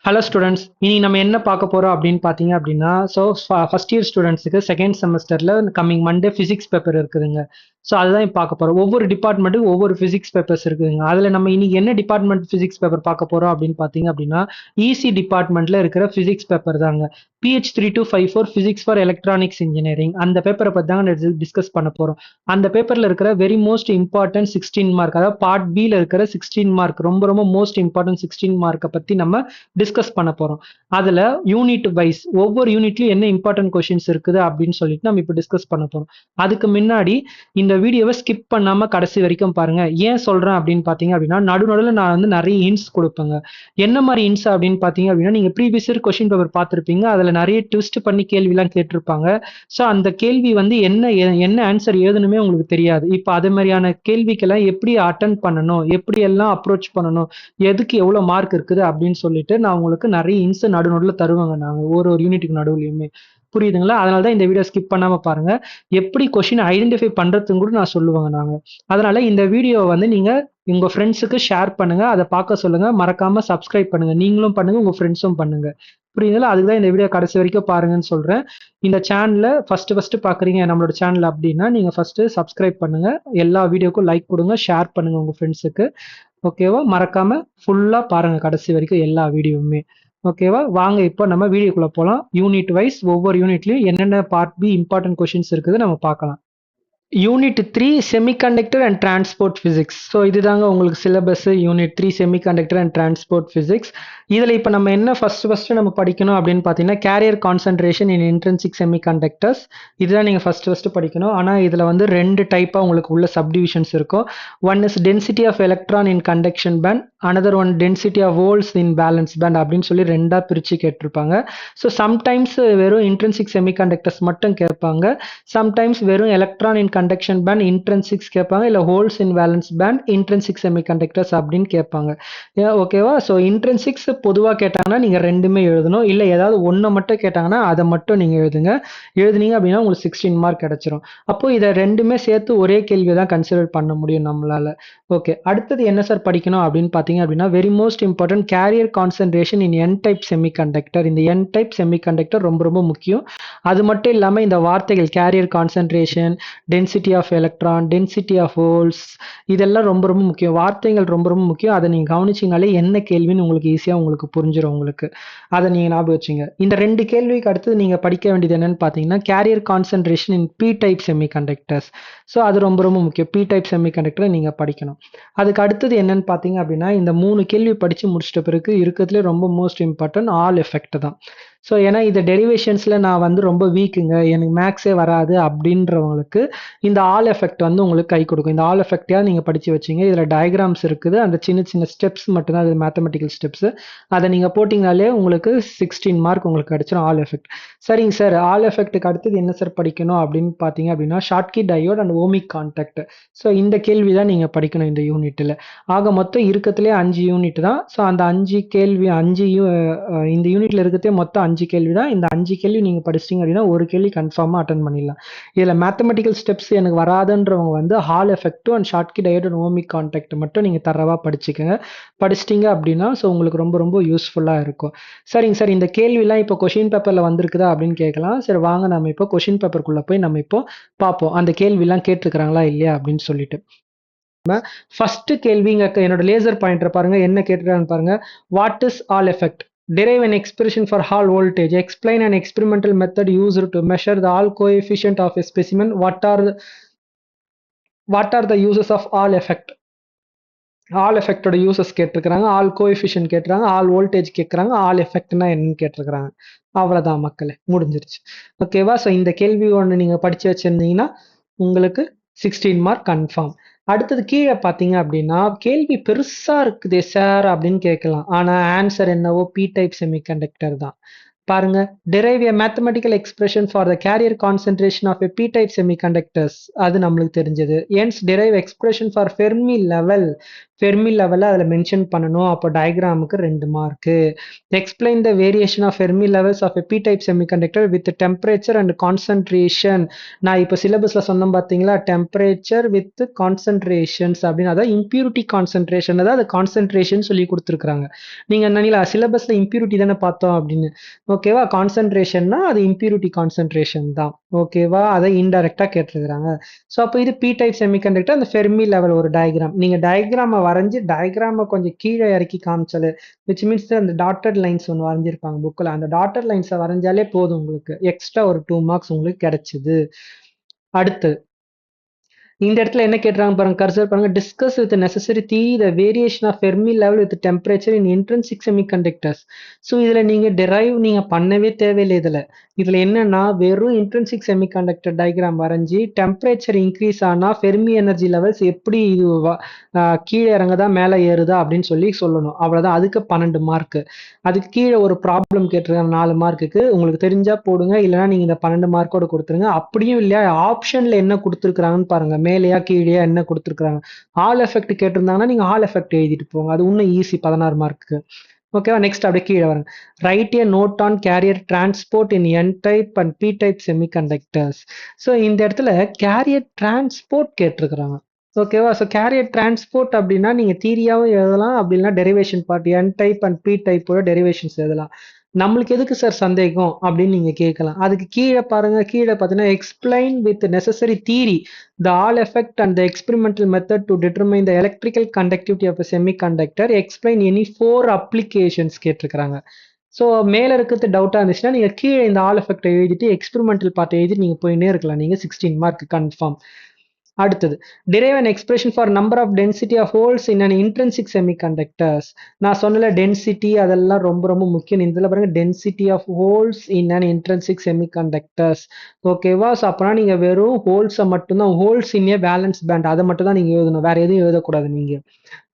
Hello students, இனி நம்ம என்ன பார்க்க போறோம் அப்படின்னு பார்த்தீங்க அப்படின்னா, ஃபர்ஸ்ட் இயர் ஸ்டூடெண்ட்ஸுக்கு செகண்ட் செமஸ்டர்ல கம்மிங் மண்டே பிசிக்ஸ் பேப்பர் இருக்குதுங்க. ஸோ அதுதான் இப்ப பார்க்க போறோம். ஒவ்வொரு டிபார்ட்மெண்ட்டுக்கும் ஒவ்வொரு பிசிக்ஸ் பேப்பர்ஸ் இருக்குதுங்க. அதுல நம்ம இன்னைக்கு என்ன டிபார்ட்மெண்ட் பிசிக்ஸ் பேப்பர் பார்க்க போறோம் அப்படின்னு பார்த்தீங்க அப்படின்னா, இசி டிபார்ட்மெண்ட்ல இருக்கிற பிசிக்ஸ் பேப்பர் தாங்க. PH3254 physics for electronics engineering அந்த பேப்பரை பத்தி தாங்க டிஸ்கஸ் பண்ண போறோம். அந்த பேப்பர்ல இருக்கிற வெரி மோஸ்ட் இம்பார்ட்டன்ட் 16 மார்க், அதாவது பார்ட் பில இருக்கிற 16 மார்க், ரொம்ப ரொம்ப மோஸ்ட் இம்பார்ட்டன்ட் 16 மார்க்கை பத்தி நம்ம டிஸ்கஸ் பண்ண போறோம். அதுல யூனிட் வைஸ் ஒவ்வொரு யூனிட்லயும் என்ன இம்பார்ட்டன்ட் கொஸ்டின்ஸ் இருக்குது அப்படின்னு சொல்லிட்டு நம்ம இப்ப டிஸ்கஸ் பண்ண போறோம். அதுக்கு முன்னாடி இந்த வீடியோவை ஸ்கிப் பண்ணாம கடைசி வரைக்கும் பாருங்க. ஏன் சொல்றேன் அப்படின்னு பாத்தீங்க அப்படின்னா, நடுநடுல நான் வந்து நிறைய ஹிண்ட்ஸ் கொடுப்பேங்க. என்ன மாதிரி ஹிண்ட்ஸ் அப்படின்னு பாத்தீங்க அப்படின்னா, நீங்க ப்ரீவியஸ் இயர் கொஸ்டின் பேப்பர் பார்த்திருப்பீங்க. அதுல நிறைய ட்விஸ்ட் பண்ணி கேள்வி எல்லாம் கேட்டிருப்பாங்க. சோ அந்த கேள்வி வந்து என்ன ஆன்சர் ஏதுனுமே உங்களுக்கு தெரியாது. இப்ப அது மாதிரியான கேள்விக்கெல்லாம் எப்படி அட்டன் பண்ணணும், எப்படி எல்லாம் அப்ரோச் பண்ணணும், எதுக்கு எவ்வளவு மார்க் இருக்குது அப்படின்னு சொல்லிட்டு நான் உங்களுக்கு நிறைய இன்ஸ் நடுநடுல தருவாங்க. நாங்க ஒரு யூனிட்டுக்கு நடுவுலயுமே புரியுதுங்களா? அதனால தான் இந்த வீடியோ ஸ்கிப் பண்ணாம பாருங்க. எப்படி கொஸ்டின் ஐடென்டிஃபை பண்றதுன்னு கூட நான் சொல்லுவேங்க நாங்க. அதனால இந்த வீடியோ வந்து நீங்க உங்க ஃப்ரெண்ட்ஸுக்கு ஷேர் பண்ணுங்க. அதை பார்க்க சொல்லுங்க. மறக்காம சப்ஸ்கிரைப் பண்ணுங்க. நீங்களும் பண்ணுங்க, உங்க ஃப்ரெண்ட்ஸும் பண்ணுங்க. புரியுதுங்களா? அதுக்கு தான் இந்த வீடியோ கடைசி வரைக்கும் பாருங்கன்னு சொல்றேன். இந்த சேனல்ல ஃபர்ஸ்ட் பாக்குறீங்க நம்மளோட சேனல் அப்படின்னா, நீங்க ஃபர்ஸ்ட் சப்ஸ்கிரைப் பண்ணுங்க. எல்லா வீடியோக்கும் லைக் கொடுங்க, ஷேர் பண்ணுங்க உங்க ஃப்ரெண்ட்ஸுக்கு. ஓகேவா? மறக்காம ஃபுல்லா பாருங்க கடைசி வரைக்கும் எல்லா வீடியோவுமே. ஓகேவா? வாங்க இப்போ நம்ம வீடியோக்குள்ள போலாம். யூனிட் வைஸ் ஒவ்வொரு யூனிட்லயும் என்னென்ன பார்ட் பி இம்பார்ட்டன்ட் கொஸ்டின்ஸ் இருக்குது நம்ம பார்க்கலாம். Unit 3 semiconductor and transport physics. So இதுதாங்க உங்களுக்கு syllabus. Unit 3 semiconductor and transport physics. இதில் இப்போ நம்ம என்ன ஃபர்ஸ்ட் நம்ம படிக்கணும் அப்படின்னு பார்த்தீங்கன்னா, carrier concentration in intrinsic semiconductors. இதுதான் நீங்கள் ஃபர்ஸ்ட் படிக்கணும். ஆனால் இதில் வந்து ரெண்டு டைப்பாக உங்களுக்கு உள்ள சப்டிவிஷன்ஸ் இருக்கும். One is density of electron in conduction band, another one density of holes in valence band அப்படின்னு சொல்லி ரெண்டாக பிரித்து கேட்டிருப்பாங்க. ஸோ சம்டைம்ஸ் வெறும் இன்ட்ரின்சிக் செமிகண்டக்டர்ஸ் மட்டும் கேட்பாங்க. சம்டைம்ஸ் வெறும் electron in conduction band intrinsics கேட்பாங்க, இல்லை holes in valence band intrinsic semiconductors அப்படின்னு கேட்பாங்க. ஓகேவா? ஸோ இன்ட்ரின்சிக்ஸ் பொதுவாக கேட்டாங்கன்னா நீங்கள் ரெண்டுமே எழுதணும். இல்லை ஏதாவது ஒன்று மட்டும் கேட்டாங்கன்னா அதை மட்டும் நீங்கள் எழுதுனீங்க அப்படின்னா உங்களுக்கு 16 மார்க் கிடைச்சிரும். அப்போ இதை ரெண்டுமே சேர்த்து ஒரே கேள்வியை தான் கன்சிடர் பண்ண முடியும் நம்மளால. ஓகே, அடுத்தது என்ன சார் படிக்கணும் அப்படின்னு பார்த்தீங்க அப்படின்னா, very most important carrier concentration in N type semiconductor. இந்த என் டைப் செமிகண்டக்டர் ரொம்ப ரொம்ப முக்கியம். அது மட்டும் இல்லாமல் இந்த வார்த்தைகள் carrier concentration, density of electron, density of holes, இதெல்லாம் ரொம்ப ரொம்ப முக்கியம். வார்த்தைகள் ரொம்ப ரொம்ப முக்கியம். அதை நீங்கள் கவனிச்சிங்கனாலே என்ன கேள்வின்னு உங்களுக்கு ஈஸியாக உங்களுக்கு புரிஞ்சிடும் உங்களுக்கு. அதை நீங்கள் ஞாபகம் வச்சுங்க. இந்த ரெண்டு கேள்விக்கு அடுத்து நீங்கள் படிக்க வேண்டியது என்னன்னு பார்த்தீங்கன்னா, carrier concentration in P type semiconductors. So அது ரொம்ப ரொம்ப முக்கியம். பி டைப் செமிகண்டக்டரை நீங்கள் படிக்கணும். அதுக்கு அடுத்தது என்னன்னு பார்த்தீங்க அப்படின்னா, இந்த 3 கேள்வி படித்து முடிச்சிட்ட பிறகு இருக்கிறதுலே ரொம்ப மோஸ்ட் இம்பார்ட்டன்ட் ஆல் எஃபெக்ட் தான். ஸோ ஏன்னா இது டெரிவேஷன்ஸில் நான் வந்து ரொம்ப வீக்குங்க, எனக்கு மேக்ஸே வராது அப்படின்றவங்களுக்கு இந்த ஆல் எஃபெக்ட் வந்து உங்களுக்கு கை கொடுக்கும். இந்த ஆல் எஃபெக்டையாக நீங்கள் படித்து வச்சிங்க. இதில் டயக்ராம்ஸ் இருக்குது. அந்த சின்ன சின்ன ஸ்டெப்ஸ் மட்டும்தான், அது மேத்தமெட்டிக்கல் ஸ்டெப்ஸ். அதை நீங்கள் போட்டிங்கனாலே உங்களுக்கு 16 மார்க் உங்களுக்கு கிடைச்சிடும் ஆல் எஃபெக்ட். சரிங்க சார், ஆல் எஃபெக்ட்டுக்கு அடுத்தது என்ன சார் படிக்கணும் அப்படின்னு பார்த்தீங்க அப்படின்னா, Schottky diode and ohmic contact. So இந்த கேள்வி தான் நீங்கள் படிக்கணும் இந்த யூனிட்டில். ஆக மொத்தம் இருக்கிறதுலே 5 யூனிட் தான். ஸோ அந்த 5 கேள்வி இந்த யூனிட்ல இருக்கிறதே மொத்தம் 5 கேள்வி தான். இந்த 5 கேள்வி நீங்கள் படிச்சிட்டிங்க அப்படின்னா ஒரு கேள்வி கன்ஃபார்மாக அட்டன் பண்ணிடலாம். இதில் மேத்தமெட்டிக்கல் ஸ்டெப்ஸ் எனக்கு வராதுன்றவங்க வந்து ஹால் எஃபெக்ட்டும் and Schottky diode and ohmic contact மட்டும் நீங்கள் தரவா படிச்சுக்கோங்க. படிச்சிட்டிங்க அப்படின்னா ஸோ உங்களுக்கு ரொம்ப ரொம்ப யூஸ்ஃபுல்லாக இருக்கும். சரிங்க சார், இந்த கேள்விலாம் இப்போ கொஷின் பேப்பரில் வந்திருக்குதா அப்படின்னு கேட்கலாம். சரி வாங்க நம்ம இப்போ கொஷின் பேப்பருக்குள்ளே போய் நம்ம இப்போ பார்ப்போம் அந்த கேள்விலாம் கேட்டிருக்கிறாங்களா இல்லையா அப்படின்னு சொல்லிட்டு. ஃபர்ஸ்ட் கேள்விங்க, என்னோட லேசர் பாயிண்டர் பாருங்க என்ன கேட்டிருக்கான்னு பாருங்க. What is Hall effect? Derive an expression for Hall voltage. Explain an experimental method used to measure the Hall coefficient of a specimen. What are the uses of Hall effect? Hall எஃபெக்டோட uses கேட்டிருக்கிறாங்க, Hall coefficient கேட்குறாங்க, Hall voltage கேட்குறாங்க, Hall எஃபெக்ட்னா என்னன்னு கேட்டிருக்கிறாங்க. அவ்வளோதான் மக்களே, முடிஞ்சிருச்சு. ஓகேவா? ஸோ இந்த கேள்வி ஒன்று நீங்கள் படித்து வச்சுருந்தீங்கன்னா உங்களுக்கு 16 மார்க் கன்ஃபார்ம். அடுத்தது கீழே பார்த்தீங்க அப்படின்னா, கேள்வி பெருசாக இருக்குதே சார் அப்படின்னு கேட்கலாம். ஆனால் ஆன்சர் என்னவோ பி டைப் செமிகண்டக்டர் தான். பாருங்க, derive a mathematical expression for the carrier concentration of a p-type semiconductors. அது நம்மளுக்கு தெரிஞ்சது. hence derive expression for Fermi level. Fermi லெவல அதுல மென்ஷன் பண்ணணும். அப்போ டயகிராமுக்கு 2 mark. Explain the variation of Fermi levels of a P type semiconductor with temperature and concentration. நான் இப்போ சிலபஸ்ல சொன்னேன் பார்த்தீங்களா? டெம்பரேச்சர் வித் கான்சன்ட்ரேஷன்ஸ் அப்படின்னு, அதாவது இம்பியூரிட்டி கான்சன்ட்ரேஷன் தான் அது கான்சன்ட்ரேஷன் சொல்லி கொடுத்துருக்காங்க. நீங்க நினைக்கல சிலபஸ்ல இம்பியூரிட்டி தானே பார்த்தோம் அப்படின்னு. ஓகேவா? கான்சன்ட்ரேஷன்னா அது இம்பியூரிட்டி கான்சன்ட்ரேஷன் தான். ஓகேவா? அதை இன்டைரக்டா கேட்டிருக்கிறாங்க. ஸோ அப்போ இது பி டைப் செமிகண்டக்டர், அந்த ஃபெர்மி லெவல் ஒரு டயகிராம். நீங்க டயகிராம வரைஞ்சு டயகிராம கொஞ்சம் கீழே இறக்கி காமிச்சாலே, விச் மீன்ஸ் அந்த டாட்டட் லைன்ஸ் ஒன்று வரைஞ்சிருப்பாங்க புக்கில், அந்த டாட்டட் லைன்ஸை வரைஞ்சாலே போதும் உங்களுக்கு. எக்ஸ்ட்ரா ஒரு 2 மார்க்ஸ் உங்களுக்கு கிடைச்சிது. அடுத்து இந்த இடத்துல என்ன கேட்றாங்க பாருங்க, கர்சர் பாருங்க. Discuss with necessary theory the variation of Fermi level with temperature in intrinsic semiconductors. So இதுல நீங்க டெரைவ் நீங்க பண்ணவே தேவையில்லை. இதுல என்னன்னா வெறும் இன்ட்ரின்சிக் செமிகண்டக்டர் டயக்ராம் வரைஞ்சி டெம்பரேச்சர் இன்க்ரீஸ் ஆனா ஃபெர்மி எனர்ஜி லெவல்ஸ் எப்படி இது கீழே இறங்குதா மேலே ஏறுதா அப்படின்னு சொல்லி சொல்லணும். அவ்வளவுதான். அதுக்கு 12 மார்க். அதுக்கு கீழே ஒரு ப்ராப்ளம் கேட்டிருக்காங்க 4 மார்க்குக்கு. உங்களுக்கு தெரிஞ்சா போடுங்க, இல்லைன்னா நீங்க இந்த 12 மார்க்கோட கொடுத்துருங்க. அப்படியும் இல்லையா ஆப்ஷன்ல என்ன கொடுத்துருக்காங்கன்னு பாருங்க, மேலேயா கீழேயா என்ன கொடுத்துருக்காங்க. ஆல் எஃபெக்ட் கேட்டிருந்தாங்கன்னா நீங்க ஆல் எஃபெக்ட் எழுதிட்டு போங்க, அது இன்னும் ஈஸி 16 மார்க்குக்கு. ஓகேவா? நெக்ஸ்ட் அப்படியே கீழே வரேன். Write a note on carrier transport in N type and P type semiconductors. So இந்த இடத்துல கேரியர் டிரான்ஸ்போர்ட் கேட்டிருக்கிறாங்க. ஓகேவா? ஸோ கேரியர் டிரான்ஸ்போர்ட் அப்படின்னா நீங்க தியரியாவும் எழுதலாம், அப்படின்னா derivation part N type and P டைப்போட டெரிவேஷன்ஸ் எழுதலாம். நம்மளுக்கு எதுக்கு சார் சந்தேகம் அப்படின்னு நீங்க கேட்கலாம். அதுக்கு கீழே பாருங்க, கீழே பார்த்தீங்கன்னா explain with necessary theory the all effect and the experimental method to determine the electrical conductivity of a semiconductor, explain any 4 applications கேட்டிருக்கிறாங்க. ஸோ மேலே இருக்கிறது டவுட்டாக இருந்துச்சுன்னா நீங்கள் கீழே இந்த ஆல் எஃபெக்ட் எழுதிட்டு எக்ஸ்பெரிமெண்டல் பார்ட் எழுதிட்டு நீங்கள் போயின்னே இருக்கலாம். நீங்கள் 16 மார்க் கன்ஃபார்ம். அடுத்தது derive an expression for number of density of holes in an intrinsic semiconductors. நான் சொன்னல டென்சிட்டி அதெல்லாம் ரொம்ப ரொம்ப முக்கியம். இதில் பாருங்க density of holes in an intrinsic semiconductors. ஓகேவா? ஸோ அப்போனா நீங்கள் வெறும் ஹோல்ஸை மட்டும்தான், holes in a valence band அதை மட்டும் தான் நீங்கள் எழுதணும், வேற எதுவும் எழுதக்கூடாது நீங்கள்.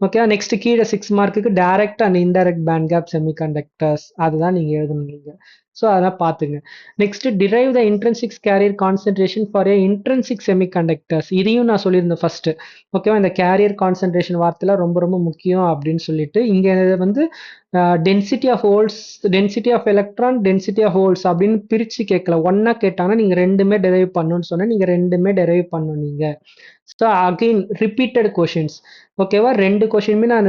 ஓகே. நெக்ஸ்ட் கீழே 6 மார்க்குக்கு direct and indirect band gap semiconductors அதுதான் நீங்கள் எழுதணும் நீங்கள். ஸோ அதெல்லாம் பார்த்துங்க. Next derive the intrinsic carrier concentration for a intrinsic semiconductors. இதையும் நான் சொல்லியிருந்தேன் ஃபர்ஸ்ட். ஓகேவா? இந்த கேரியர் கான்சென்ட்ரேஷன் வார்த்தைலாம் ரொம்ப ரொம்ப முக்கியம் அப்படின்னு சொல்லிட்டு இங்கே வந்து density of holes, density of electron, density of holes அப்படின்னு பிரித்து கேட்கல. ஒன்னா கேட்டாங்கன்னா நீங்கள் ரெண்டுமே டெரைவ் பண்ணணும்னு சொன்னால் நீங்கள் ரெண்டுமே டெரைவ் பண்ணணும் நீங்கள். So again repeated questions. ஓகேவா? 2 கொஷினுமே நான்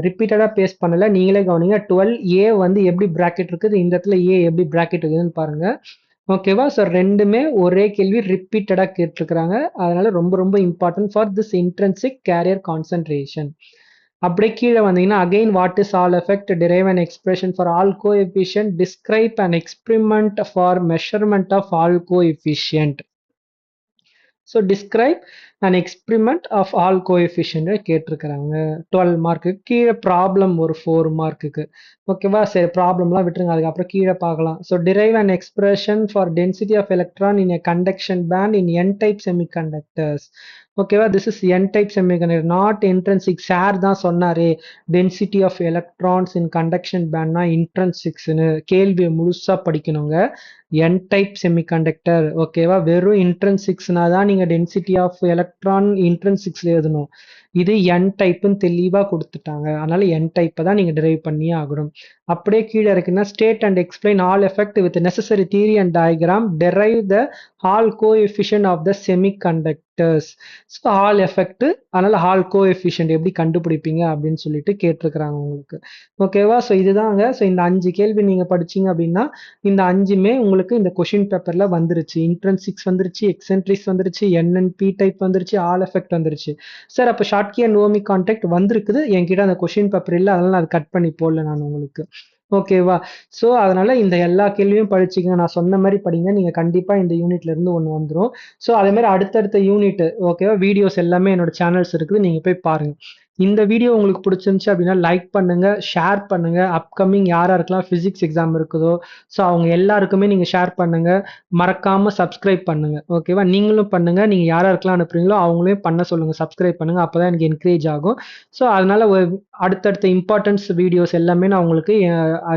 ரிப்பீட்டடாக பேஸ் பண்ணல, நீங்களே கவனிங்க. 12A வந்து எப்படி பிராக்கெட் இருக்குது, இந்த இடத்துல ஏ எப்படி பிராக்கெட் இருக்குதுன்னு பாருங்க. ஓகேவா? ஸோ ரெண்டுமே ஒரே கேள்வி ரிப்பீட்டடாக கேட்டிருக்கிறாங்க. அதனால ரொம்ப ரொம்ப important for this intrinsic carrier concentration. அப்படியே கீழே வந்தீங்கன்னா again what is Hall effect, derive an expression for Hall coefficient, describe an experiment for measurement of Hall coefficient. So describe an experiment of Hall coefficient கேட்டிருக்கிறாங்க 12 mark. கீழே problem ஒரு 4 மார்க்குக்கு. ஓகேவா? சரி ப்ராப்ளம்லாம் விட்டுருங்க, அதுக்கப்புறம் கீழே பார்க்கலாம். So derive an expression for density of electron in a conduction band in N type semiconductors. ஓகேவா? This is N type semiconductor, not intrinsic. Sir தான் சொன்னாரே density of electrons in conduction பேண்ட்னா இன்ட்ரென்சிக்ஸ்னு. கேள்வியை முழுசா படிக்கணுங்க. என் டைப் செமிகண்டக்டர். ஓகேவா? வெறும் இன்ட்ரென்சிக்ஸ்னா தான் நீங்க டென்சிட்டி ஆஃப் எலக்ட்ரான் இன்ட்ரென்சிக்ஸ்ல எழுதணும். இது என் டைப்னு தெளிவா கொடுத்துட்டாங்க, அதனால என் டைப்பை தான் நீங்க டிரைவ் பண்ணியே ஆகணும். அப்படியே கீழே இருக்குன்னா state and explain Hall effect with necessary theory and diagram, derive the Hall coefficient of the semiconductors. So Hall effect, அதனால ஆல் கோஎஃபிஷியன்ட் எப்படி கண்டுபிடிப்பீங்க அப்படின்னு சொல்லிட்டு கேட்டிருக்கிறாங்க உங்களுக்கு. ஓகேவா? ஸோ இதுதாங்க. ஸோ இந்த 5 கேள்வி நீங்க படிச்சீங்க அப்படின்னா இந்த 5மே உங்களுக்கு இந்த கொஷின் பேப்பர்ல வந்துருச்சு. இன்ட்ரென்சிக்ஸ் வந்துருச்சு, எக்ஸென்ட்ரிக்ஸ் வந்துருச்சு, என்என்பி டைப் வந்துருச்சு, ஆல் எஃபெக்ட் வந்துருச்சு. சார் அப்போ ஷார்ட்கி அண்ட் ஓமி கான்டாக்ட் வந்திருக்குது, என்கிட்ட அந்த கொஷின் பேப்பர் இல்லை, அதனால நான் அதை கட் பண்ணி போடல நான் உங்களுக்கு. ஓகேவா? ஸோ அதனால இந்த எல்லா கேள்வியும் படிச்சுங்க. நான் சொன்ன மாதிரி படிங்க, நீங்க கண்டிப்பா இந்த யூனிட்ல இருந்து ஒன்று வந்துடும். ஸோ அதே மாதிரி அடுத்தடுத்த யூனிட் ஓகேவா வீடியோஸ் எல்லாமே என்னோட சேனல்ஸ் இருக்குது, நீங்க போய் பாருங்க. இந்த வீடியோ உங்களுக்கு பிடிச்சிருந்துச்சு அப்படின்னா லைக் பண்ணுங்க, ஷேர் பண்ணுங்க. அப்கமிங் யாருக்கெல்லாம் பிசிக்ஸ் எக்ஸாம் இருக்குதோ ஸோ அவங்க எல்லாருக்குமே நீங்க ஷேர் பண்ணுங்க. மறக்காம சப்ஸ்கிரைப் பண்ணுங்க. ஓகேவா? நீங்களும் பண்ணுங்க. நீங்க யாருக்கெல்லாம் அனுப்புறீங்களோ அவங்களையும் பண்ண சொல்லுங்க, சப்ஸ்கிரைப் பண்ணுங்க. அப்பதான் எனக்கு என்கரேஜ் ஆகும். ஸோ அதனால அடுத்தடுத்த இம்பார்ட்டன்ஸ் வீடியோஸ் எல்லாமே நான் உங்களுக்கு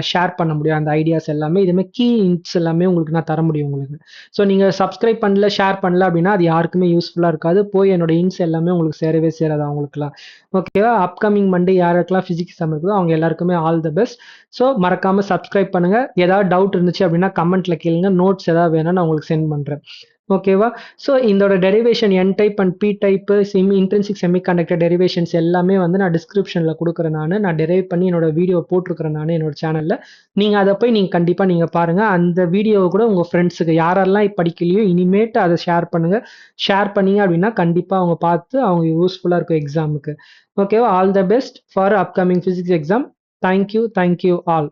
ஷேர் பண்ண முடியும். அந்த ஐடியாஸ் எல்லாமே இதுமே கீ இன்ட்ஸ் எல்லாமே உங்களுக்கு நான் தர முடியும் உங்களுக்கு. ஸோ நீங்க சப்ஸ்கிரைப் பண்ணல, ஷேர் பண்ணல அப்படின்னா அது யாருக்குமே யூஸ்ஃபுல்லா இருக்காது. போய் என்னோட இன்ஸ் எல்லாமே உங்களுக்கு சேரவே சேராது அவங்களுக்குலாம். ஓகே. ஓகேவா? அப்கமிங் மண்டே யாருக்கெல்லாம் பிசிக்ஸ் எக்ஸாம் இருக்குதோ அவங்க எல்லாருக்குமே ஆல் தி பெஸ்ட். ஸோ மறக்காம சப்ஸ்கிரைப் பண்ணுங்க. ஏதாவது டவுட் இருந்துச்சு அப்படின்னா கமெண்ட்ல கேளுங்க. நோட்ஸ் ஏதாவது வேணும்னா நான் உங்களுக்கு சென்ட் பண்றேன். ஓகேவா? ஸோ இதோட derivation N type and P type intrinsic semiconductor derivations எல்லாமே வந்து நான் டிஸ்கிரிப்ஷன்ல குடுக்குறேன் நானு. நான் டெரைவ் பண்ணி என்னோட வீடியோ போட்டிருக்கிறேன் நானு என்னோட சேனல்ல. நீங்க அத போய் நீங்க கண்டிப்பா நீங்க பாருங்க. அந்த வீடியோவ கூட உங்க ஃப்ரெண்ட்ஸுக்கு யாரெல்லாம் படிக்கலையோ இனிமேட்டு அத ஷேர் பண்ணுங்க. ஷேர் பண்ணீங்க அப்படின்னா கண்டிப்பா அவங்க பார்த்து அவங்க யூஸ்ஃபுல்லா இருக்கும் எக்ஸாமுக்கு. ஓகேவா? All the best for upcoming physics exam. Thank you all.